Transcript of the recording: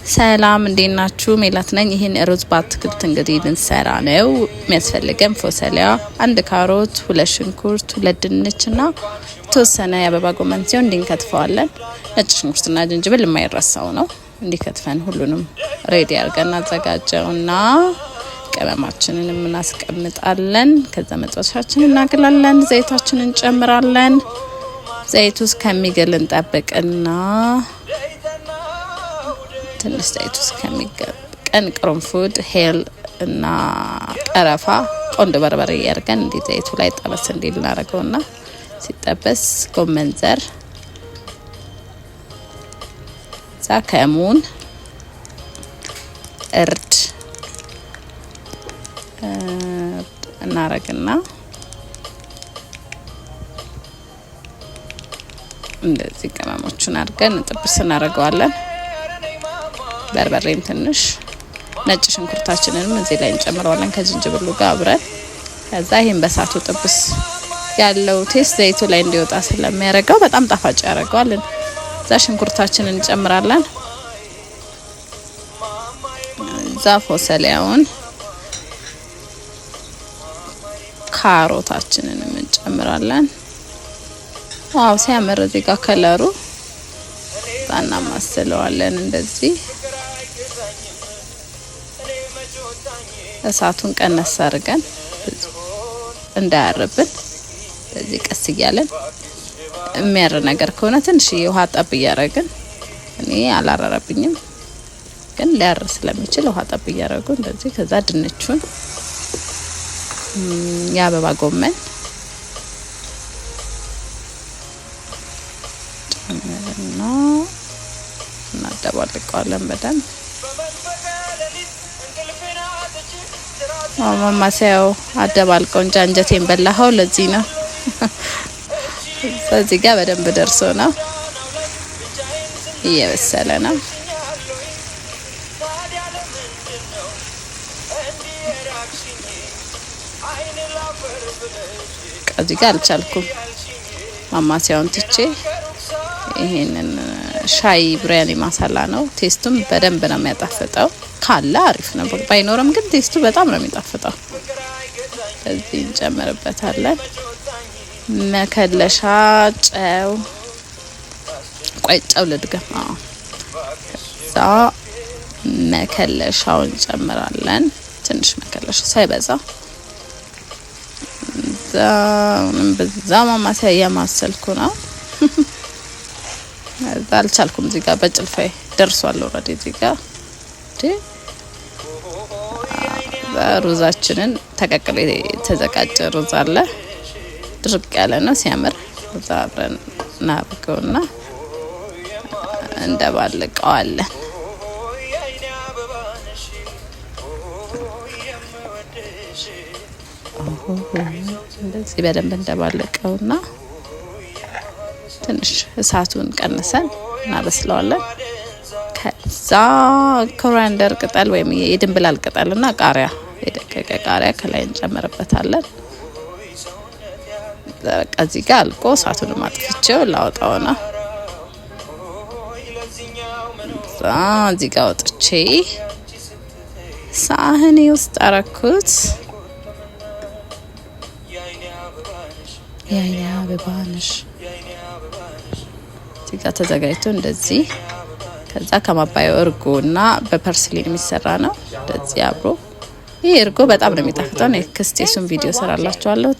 ሰላም እንዴት ናችሁ? ሜላት ነኝ። ይሄን ሩዝ በአትክልት እንግዲህ ልንሰራ ነው። የሚያስፈልገን ፎሰሊያ፣ አንድ ካሮት፣ 2 ሽንኩርት፣ 2 ድንችና ተወሰነ የአበባ ጎመን ሲሆን እንዲንከትፈዋለን። ነጭ ሽንኩርትና ዝንጅብል የማይረሳው ነው። እንዲከትፈን ሁሉንም ሬዲ አድርገን አዘጋጀውና ቅመማችንን እናስቀምጣለን። ከዛ መጥበሻችንን እናግላለን። ዘይታችንን እንጨምራለን። ዘይቱ እስከሚገል እንጠብቅና ትንሽ ዘይቱ እስከሚገል ቅርንፉድ፣ ሄል እና ቀረፋ፣ ቆንጆ በርበሬ ያርገን እንዲ ዘይቱ ላይ ጠበስ እንዲል እናደርገውና ሲጠበስ ጎመን ዘር፣ ከሙን፣ እርድ እናረግና እንደዚህ ቅመሞቹን አድርገን ጥብስ እናደርገዋለን። በርበሬም ትንሽ ነጭ ሽንኩርታችንንም እዚህ ላይ እንጨምረዋለን ከዝንጅብሉ ጋር አብረን። ከዛ ይሄን በሳቱ ጥብስ ያለው ቴስት ዘይቱ ላይ እንዲወጣ ስለሚያደርገው በጣም ጣፋጭ ያደርገዋል። እዛ ሽንኩርታችንን እንጨምራለን። እዛ ፎሰሊያውን፣ ካሮታችንን እንጨምራለን። ዋው ሲያምር! እዚህ ጋር ከለሩ ጣና ማስለዋለን እንደዚህ እሳቱን ቀነስ አድርገን እንዳያርብን በዚህ ቀስ እያለን የሚያር ነገር ከሆነ ትንሽ ውሃ ጠብ እያደረግን፣ እኔ አላረረብኝም ግን ሊያር ስለሚችል ውሃ ጠብ እያደረጉ እንደዚህ። ከዛ ድንቹን፣ የአበባ ጎመን ጨምረና እናደባልቀዋለን በደንብ። ማማሰያው አደባልቀው እንጂ አንጀቴን በላኸው። ለዚህ ነው እዚህ ጋር በደንብ ደርሶ ነው እየበሰለ ነው። እዚህ ጋር አልቻልኩም ማማሰያውን ትቼ ይሄንን ሻይ ብሪያኒ ማሳላ ነው። ቴስቱም በደንብ ነው የሚያጣፍጠው። ካለ አሪፍ ነው፣ ባይኖርም ግን ቴስቱ በጣም ነው የሚጣፍጠው። እዚህ እንጨምርበታለን መከለሻ፣ ጨው፣ ቆይጨው ልድገም። ከዛ መከለሻውን እንጨምራለን። ትንሽ መከለሻ ሳይበዛ። በዛ ማማሰያ እያማሰልኩ ነው። እዛ አልቻልኩም። እዚህ ጋር በጭልፋይ ደርሷል ኦልሬዲ። እዚህ ጋር ሩዛችንን ተቀቅሎ የተዘጋጀ ሩዝ አለ። ድርቅ ያለ ነው ሲያምር። እዛ አብረን እናርገውና እንደባልቀዋለን። እንደዚህ በደንብ እንደባልቀውና ትንሽ እሳቱን ቀንሰን እናበስለዋለን። ከዛ ኮሪያንደር ቅጠል ወይም የድንብላል ቅጠልና ቃሪያ፣ የደቀቀ ቃሪያ ከላይ እንጨምርበታለን። በቃ እዚህ ጋር አልቆ እሳቱን ማጥፍቼው ላወጣው ነው። እዚህ ጋር ወጥቼ ሳህኔ ውስጥ አረኩት። የአይኔ አበባ ነሽ እዚህ ጋር ተዘጋጅቶ እንደዚህ። ከዛ ከማባያው እርጎና በፐርስሊን የሚሰራ ነው እንደዚህ አብሮ። ይሄ እርጎ በጣም ነው የሚጣፍጠው። ክስቴሱን ቪዲዮ ሰራላችኋለሁ።